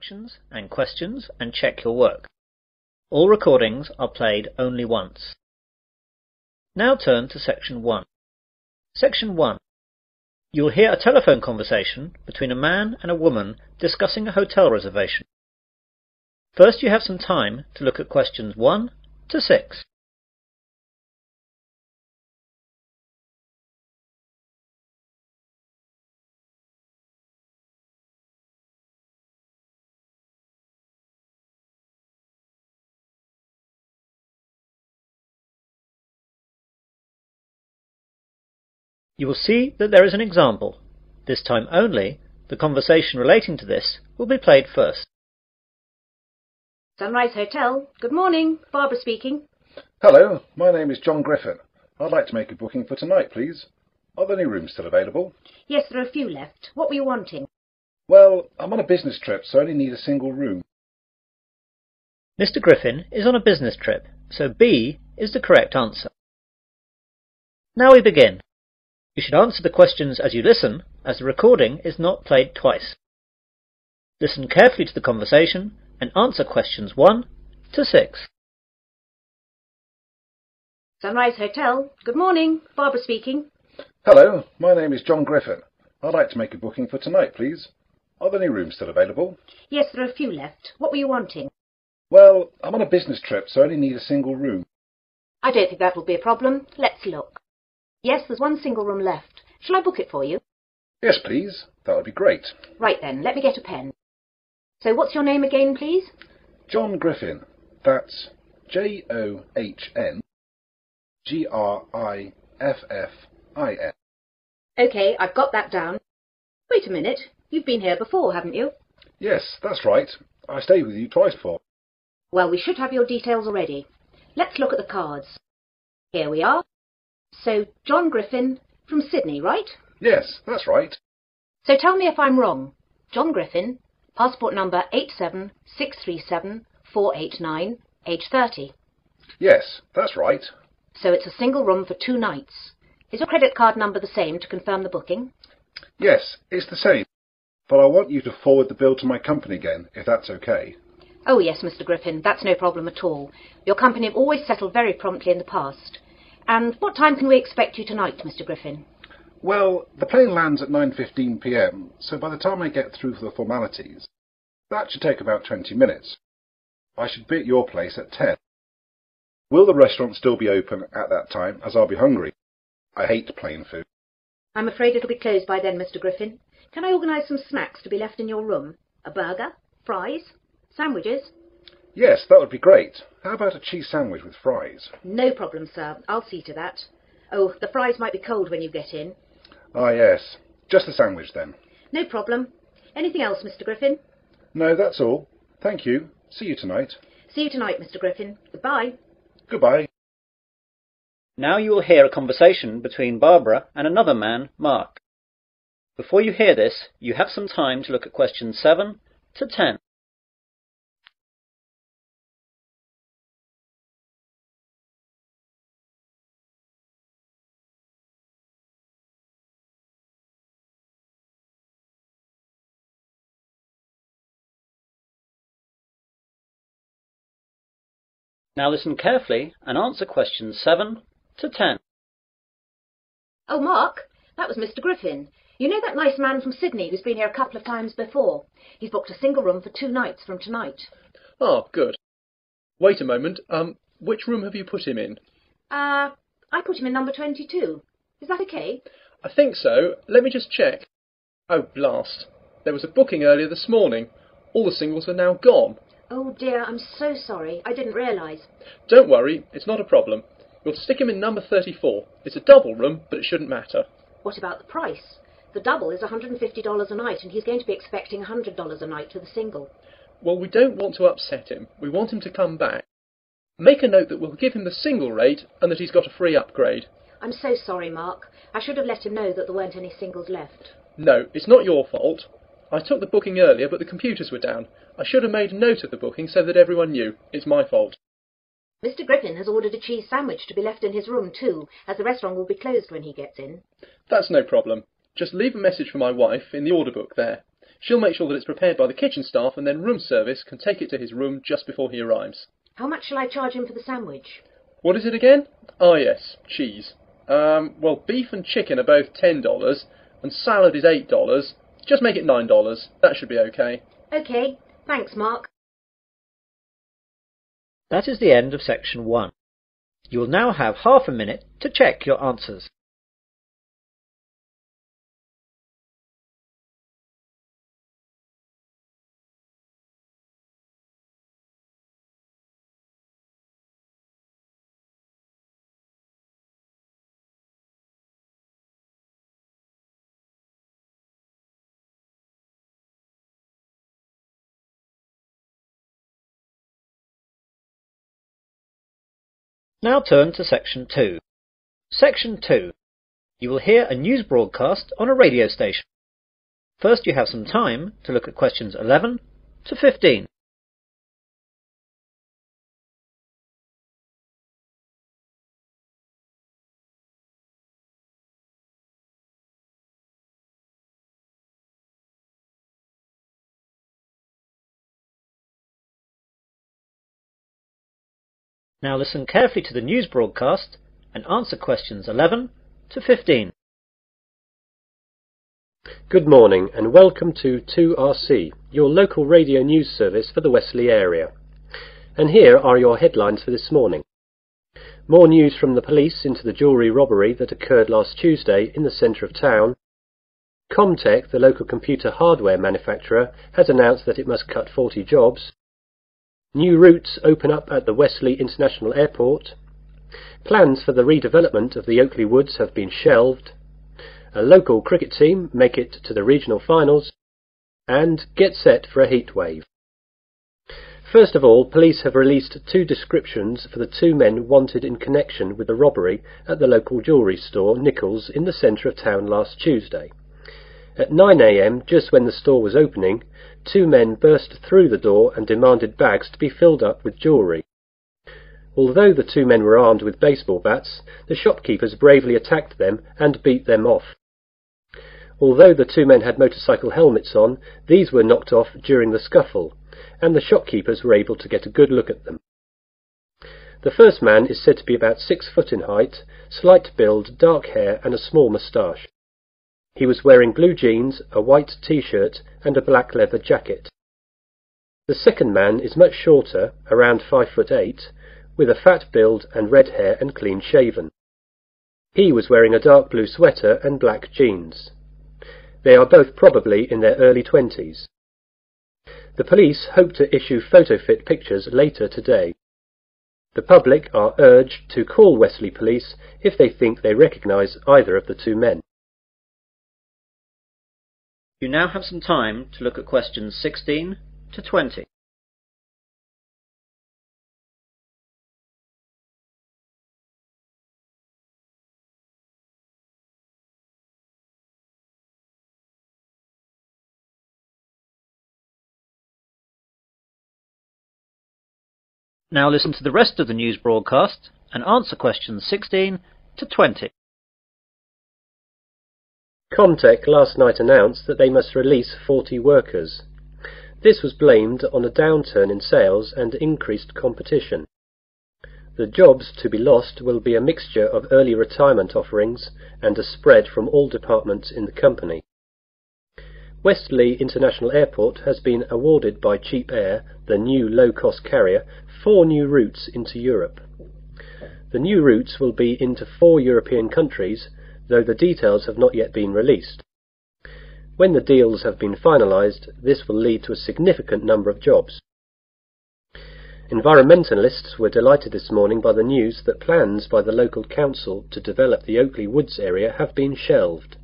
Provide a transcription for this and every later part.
actions and questions and check your work. All recordings are played only once. Now turn to Section 1. Section 1. You will hear a telephone conversation between a man and a woman discussing a hotel reservation. First, you have some time to look at questions 1 to 6. You will see that there is an example. This time only, the conversation relating to this will be played first. Sunrise Hotel. Good morning. Barbara speaking. Hello, my name is John Griffin. I'd like to make a booking for tonight, please. Are there any rooms still available? Yes, there are a few left. What were you wanting? Well, I'm on a business trip, so I only need a single room. Mr. Griffin is on a business trip, so B is the correct answer. Now we begin. You should answer the questions as you listen, as the recording is not played twice. Listen carefully to the conversation and answer questions 1 to 6. Sunrise Hotel. Good morning. Barbara speaking. Hello, my name is John Griffin. I'd like to make a booking for tonight, please. Are there any rooms still available? Yes, there are a few left. What were you wanting? Well, I'm on a business trip, so I only need a single room. I don't think that will be a problem. Let's look. Yes, there's one single room left. Shall I book it for you? Yes, please. That would be great. Right then, let me get a pen. So what's your name again, please? John Griffin. That's John Griffin. OK, I've got that down. Wait a minute. You've been here before, haven't you? Yes, that's right. I stayed with you twice before. Well, we should have your details already. Let's look at the cards. Here we are. So, John Griffin from Sydney, right? Yes, that's right. So tell me if I'm wrong. John Griffin, passport number 87637-489, age 30. Yes, that's right. So it's a single room for 2 nights. Is your credit card number the same to confirm the booking? Yes, it's the same. But I want you to forward the bill to my company again, if that's okay. Oh yes, Mr. Griffin, that's no problem at all. Your company have always settled very promptly in the past. And what time can we expect you tonight, Mr. Griffin? Well, the plane lands at 9:15 p.m, so by the time I get through for the formalities, that should take about 20 minutes. I should be at your place at 10. Will the restaurant still be open at that time, as I'll be hungry? I hate plain food. I'm afraid it'll be closed by then, Mr. Griffin. Can I organise some snacks to be left in your room? A burger? Fries? Sandwiches? Yes, that would be great. How about a cheese sandwich with fries? No problem, sir. I'll see to that. Oh, the fries might be cold when you get in. Ah, yes. Just a sandwich, then. No problem. Anything else, Mr. Griffin? No, that's all. Thank you. See you tonight. See you tonight, Mr. Griffin. Goodbye. Goodbye. Now you will hear a conversation between Barbara and another man, Mark. Before you hear this, you have some time to look at questions 7 to 10. Now listen carefully and answer questions 7 to 10. Oh, Mark, that was Mr. Griffin. You know that nice man from Sydney who's been here a couple of times before? He's booked a single room for 2 nights from tonight. Oh, good. Wait a moment. Which room have you put him in? I put him in number 22. Is that okay? I think so. Let me just check. Oh, blast. There was a booking earlier this morning. All the singles are now gone. Oh dear, I'm so sorry. I didn't realise. Don't worry, it's not a problem. We'll stick him in number 34. It's a double room, but it shouldn't matter. What about the price? The double is $150 a night, and he's going to be expecting $100 a night for the single. Well, we don't want to upset him. We want him to come back. Make a note that we'll give him the single rate and that he's got a free upgrade. I'm so sorry, Mark. I should have let him know that there weren't any singles left. No, it's not your fault. I took the booking earlier, but the computers were down. I should have made a note of the booking so that everyone knew. It's my fault. Mr. Griffin has ordered a cheese sandwich to be left in his room too, as the restaurant will be closed when he gets in. That's no problem. Just leave a message for my wife in the order book there. She'll make sure that it's prepared by the kitchen staff, and then room service can take it to his room just before he arrives. How much shall I charge him for the sandwich? What is it again? Ah, yes, cheese. Well, beef and chicken are both $10, and salad is $8. Just make it $9. That should be okay. OK, thanks, Mark. That is the end of section 1. You will now have half a minute to check your answers. Now turn to section 2. Section 2. You will hear a news broadcast on a radio station. First you have some time to look at questions 11 to 15. Now listen carefully to the news broadcast and answer questions 11 to 15. Good morning and welcome to 2RC, your local radio news service for the Wesley area. And here are your headlines for this morning. More news from the police into the jewellery robbery that occurred last Tuesday in the centre of town. Comtech, the local computer hardware manufacturer, has announced that it must cut 40 jobs. New routes open up at the Wesley International Airport. Plans for the redevelopment of the Oakley Woods have been shelved. A local cricket team make it to the regional finals. And get set for a heatwave. First of all, police have released 2 descriptions for the 2 men wanted in connection with the robbery at the local jewellery store Nichols in the centre of town last Tuesday. At 9 a.m, just when the store was opening, 2 men burst through the door and demanded bags to be filled up with jewellery. Although the 2 men were armed with baseball bats, the shopkeepers bravely attacked them and beat them off. Although the 2 men had motorcycle helmets on, these were knocked off during the scuffle, and the shopkeepers were able to get a good look at them. The first man is said to be about 6 foot in height, slight build, dark hair and a small moustache. He was wearing blue jeans, a white t-shirt and a black leather jacket. The second man is much shorter, around 5'8", with a fat build and red hair and clean shaven. He was wearing a dark blue sweater and black jeans. They are both probably in their early 20s. The police hope to issue photo-fit pictures later today. The public are urged to call Wesley Police if they think they recognise either of the 2 men. You now have some time to look at questions 16 to 20. Now listen to the rest of the news broadcast and answer questions 16 to 20. Comtech last night announced that they must release 40 workers. This was blamed on a downturn in sales and increased competition. The jobs to be lost will be a mixture of early retirement offerings and a spread from all departments in the company. Wesley International Airport has been awarded by Cheap Air, the new low-cost carrier, 4 new routes into Europe. The new routes will be into 4 European countries, though the details have not yet been released. When the deals have been finalised, this will lead to a significant number of jobs. Environmentalists were delighted this morning by the news that plans by the local council to develop the Oakley Woods area have been shelved.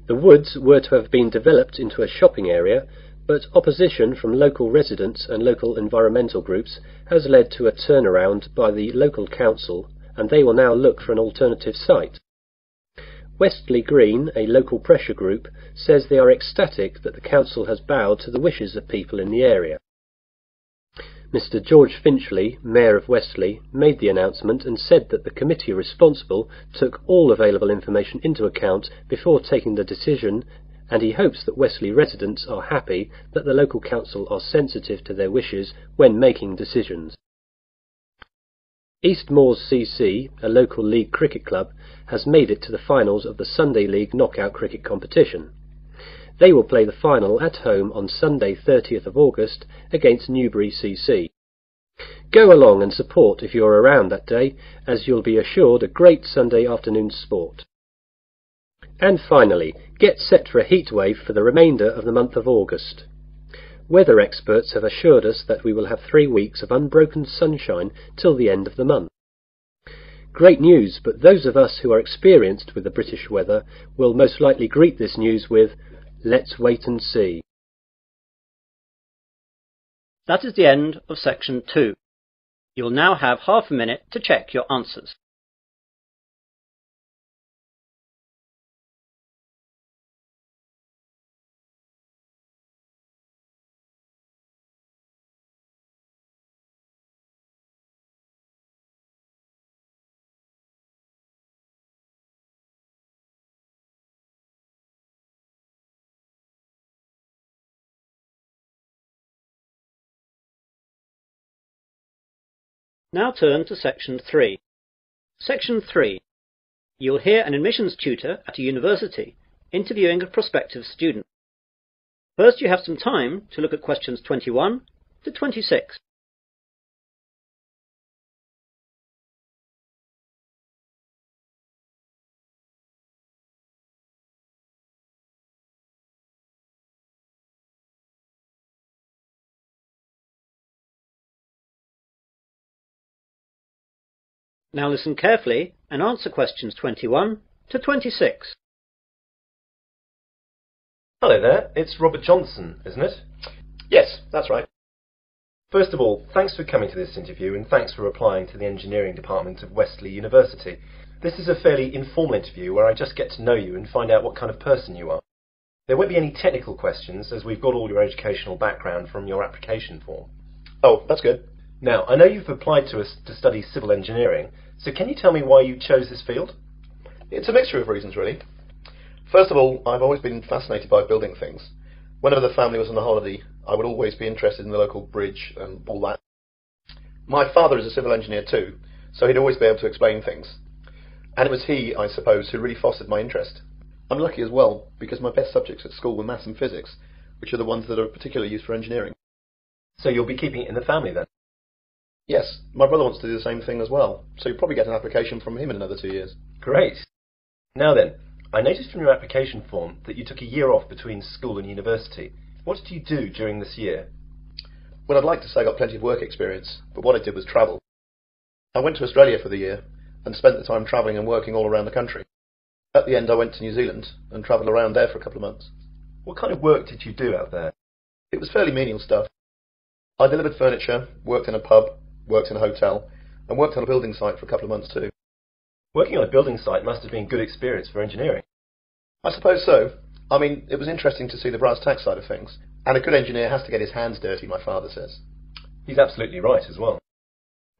The woods were to have been developed into a shopping area, but opposition from local residents and local environmental groups has led to a turnaround by the local council, and they will now look for an alternative site. Westley Green, a local pressure group, says they are ecstatic that the council has bowed to the wishes of people in the area. Mr. George Finchley, Mayor of Wesley, made the announcement and said that the committee responsible took all available information into account before taking the decision and he hopes that Wesley residents are happy that the local council are sensitive to their wishes when making decisions. East Moors CC, a local league cricket club, has made it to the finals of the Sunday League knockout cricket competition. They will play the final at home on Sunday 30th of August against Newbury CC. Go along and support if you're around that day, as you'll be assured a great Sunday afternoon sport. And finally, get set for a heatwave for the remainder of the month of August. Weather experts have assured us that we will have 3 weeks of unbroken sunshine till the end of the month. Great news, but those of us who are experienced with the British weather will most likely greet this news with, "Let's wait and see." That is the end of section 2. You'll now have half a minute to check your answers. Now turn to section 3. Section 3. You'll hear an admissions tutor at a university interviewing a prospective student. First, you have some time to look at questions 21 to 26. Now listen carefully and answer questions 21 to 26. Hello there, it's Robert Johnson, isn't it? Yes, that's right. First of all, thanks for coming to this interview and thanks for applying to the engineering department of Wesley University. This is a fairly informal interview where I just get to know you and find out what kind of person you are. There won't be any technical questions as we've got all your educational background from your application form. Oh, that's good. Now, I know you've applied to us to study civil engineering, so can you tell me why you chose this field? It's a mixture of reasons, really. First of all, I've always been fascinated by building things. Whenever the family was on a holiday, I would always be interested in the local bridge and all that. My father is a civil engineer too, so he'd always be able to explain things. And it was he, I suppose, who really fostered my interest. I'm lucky as well, because my best subjects at school were maths and physics, which are the ones that are particularly used for engineering. So you'll be keeping it in the family then? Yes, my brother wants to do the same thing as well, so you'll probably get an application from him in another 2 years. Great. Now then, I noticed from your application form that you took a year off between school and university. What did you do during this year? Well, I'd like to say I got plenty of work experience, but what I did was travel. I went to Australia for the year and spent the time travelling and working all around the country. At the end, I went to New Zealand and travelled around there for a couple of months. What kind of work did you do out there? It was fairly menial stuff. I delivered furniture, worked in a pub, worked in a hotel, and worked on a building site for a couple of months too. Working on a building site must have been good experience for engineering. I suppose so. I mean, it was interesting to see the brass tack side of things. And a good engineer has to get his hands dirty, my father says. He's absolutely right as well.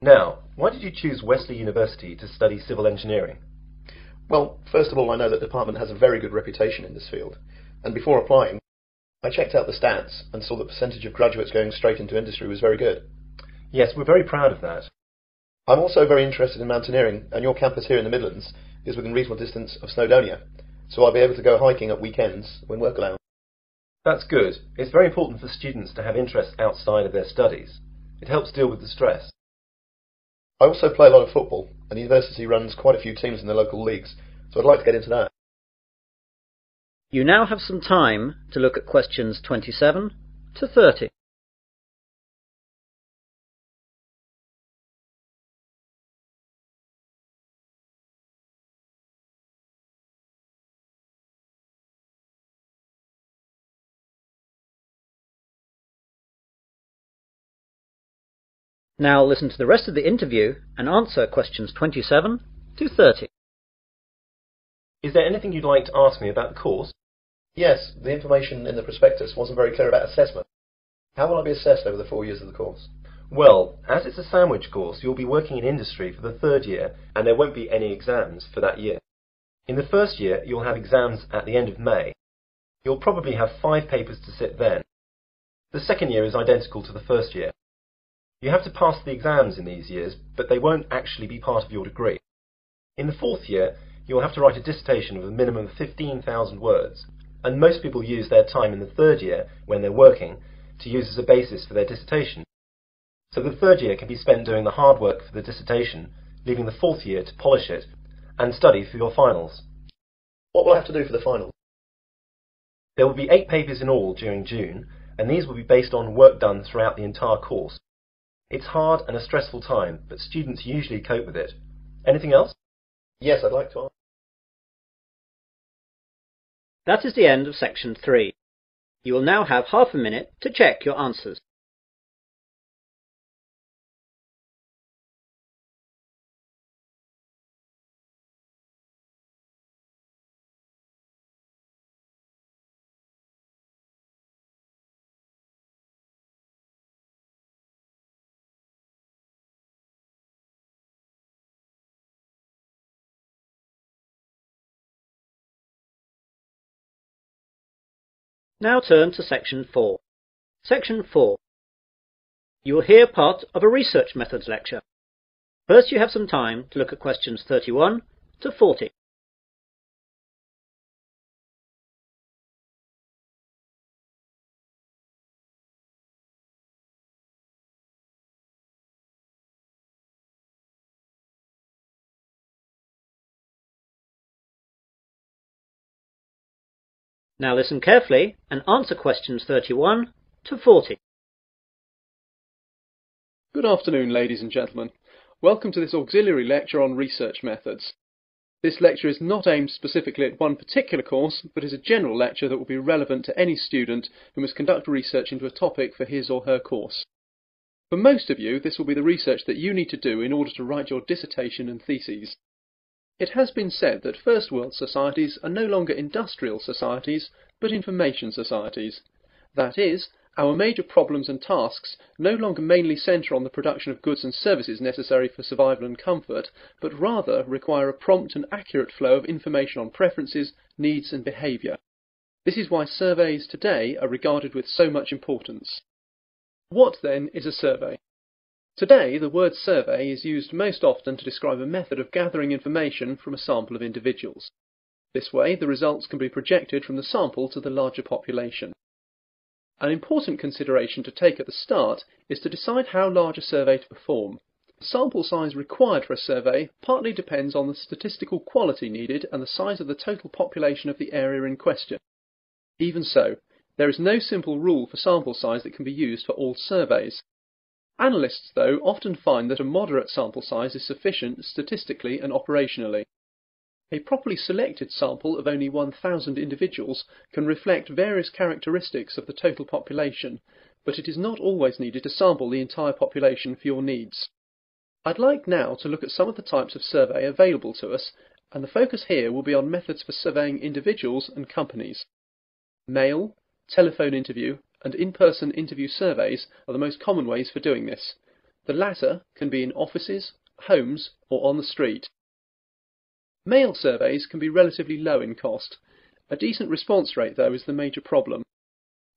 Now, why did you choose Wesley University to study civil engineering? Well, first of all, I know that the department has a very good reputation in this field. And before applying, I checked out the stats and saw the percentage of graduates going straight into industry was very good. Yes, we're very proud of that. I'm also very interested in mountaineering, and your campus here in the Midlands is within reasonable distance of Snowdonia, so I'll be able to go hiking at weekends when work allows. That's good. It's very important for students to have interests outside of their studies. It helps deal with the stress. I also play a lot of football, and the university runs quite a few teams in the local leagues, so I'd like to get into that. You now have some time to look at questions 27 to 30. Now listen to the rest of the interview and answer questions 27 to 30. Is there anything you'd like to ask me about the course? Yes, the information in the prospectus wasn't very clear about assessment. How will I be assessed over the 4 years of the course? Well, as it's a sandwich course, you'll be working in industry for the 3rd year, and there won't be any exams for that year. In the 1st year, you'll have exams at the end of May. You'll probably have 5 papers to sit then. The second year is identical to the first year. You have to pass the exams in these years, but they won't actually be part of your degree. In the fourth year, you'll have to write a dissertation of a minimum of 15,000 words, and most people use their time in the third year, when they're working, to use as a basis for their dissertation. So the third year can be spent doing the hard work for the dissertation, leaving the fourth year to polish it, and study for your finals. What will I have to do for the final? There will be 8 papers in all during June, and these will be based on work done throughout the entire course. It's hard and a stressful time, but students usually cope with it. Anything else? Yes, I'd like to ask. That is the end of section 3. You will now have half a minute to check your answers. Now turn to section 4. Section 4. You will hear part of a research methods lecture. First you have some time to look at questions 31 to 40. Now listen carefully and answer questions 31 to 40. Good afternoon, ladies and gentlemen. Welcome to this auxiliary lecture on research methods. This lecture is not aimed specifically at one particular course, but is a general lecture that will be relevant to any student who must conduct research into a topic for his or her course. For most of you, this will be the research that you need to do in order to write your dissertation and theses. It has been said that first world societies are no longer industrial societies, but information societies. That is, our major problems and tasks no longer mainly centre on the production of goods and services necessary for survival and comfort, but rather require a prompt and accurate flow of information on preferences, needs and behaviour. This is why surveys today are regarded with so much importance. What then is a survey? Today, the word survey is used most often to describe a method of gathering information from a sample of individuals. This way, the results can be projected from the sample to the larger population. An important consideration to take at the start is to decide how large a survey to perform. The sample size required for a survey partly depends on the statistical quality needed and the size of the total population of the area in question. Even so, there is no simple rule for sample size that can be used for all surveys. Analysts, though, often find that a moderate sample size is sufficient statistically and operationally. A properly selected sample of only 1,000 individuals can reflect various characteristics of the total population, but it is not always needed to sample the entire population for your needs. I'd like now to look at some of the types of survey available to us, and the focus here will be on methods for surveying individuals and companies. Mail, telephone interview, and in-person interview surveys are the most common ways for doing this. The latter can be in offices, homes, or on the street. Mail surveys can be relatively low in cost. A decent response rate, though, is the major problem.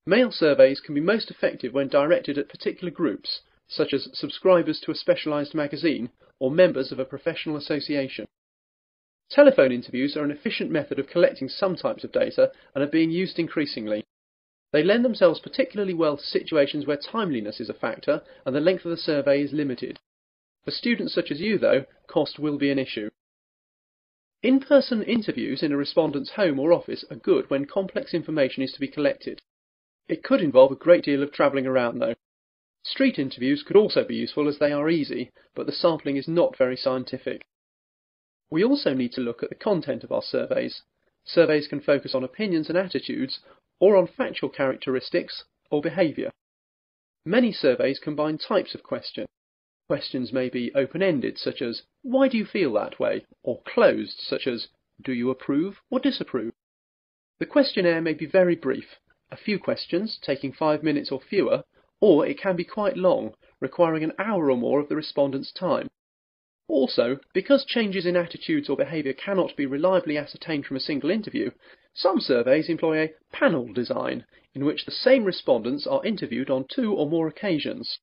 Mail surveys can be most effective when directed at particular groups, such as subscribers to a specialised magazine or members of a professional association. Telephone interviews are an efficient method of collecting some types of data and are being used increasingly. They lend themselves particularly well to situations where timeliness is a factor and the length of the survey is limited. For students such as you, though, cost will be an issue. In-person interviews in a respondent's home or office are good when complex information is to be collected. It could involve a great deal of travelling around, though. Street interviews could also be useful as they are easy, but the sampling is not very scientific. We also need to look at the content of our surveys. Surveys can focus on opinions and attitudes, or on factual characteristics or behaviour. Many surveys combine types of question. Questions may be open-ended, such as, "Why do you feel that way?" or closed, such as, "Do you approve or disapprove?" The questionnaire may be very brief, a few questions, taking 5 minutes or fewer, or it can be quite long, requiring an hour or more of the respondent's time. Also, because changes in attitudes or behaviour cannot be reliably ascertained from a single interview, some surveys employ a panel design, in which the same respondents are interviewed on 2 or more occasions.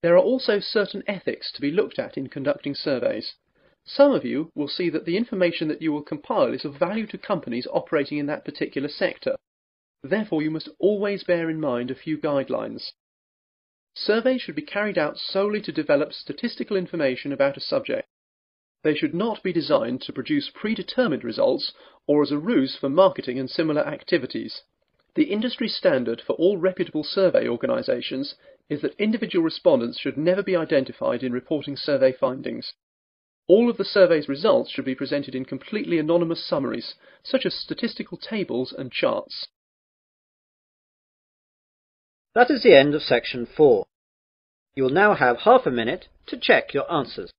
There are also certain ethics to be looked at in conducting surveys. Some of you will see that the information that you will compile is of value to companies operating in that particular sector. Therefore, you must always bear in mind a few guidelines. Surveys should be carried out solely to develop statistical information about a subject. They should not be designed to produce predetermined results or as a ruse for marketing and similar activities. The industry standard for all reputable survey organisations is that individual respondents should never be identified in reporting survey findings. All of the survey's results should be presented in completely anonymous summaries, such as statistical tables and charts. That is the end of section 4. You will now have half a minute to check your answers.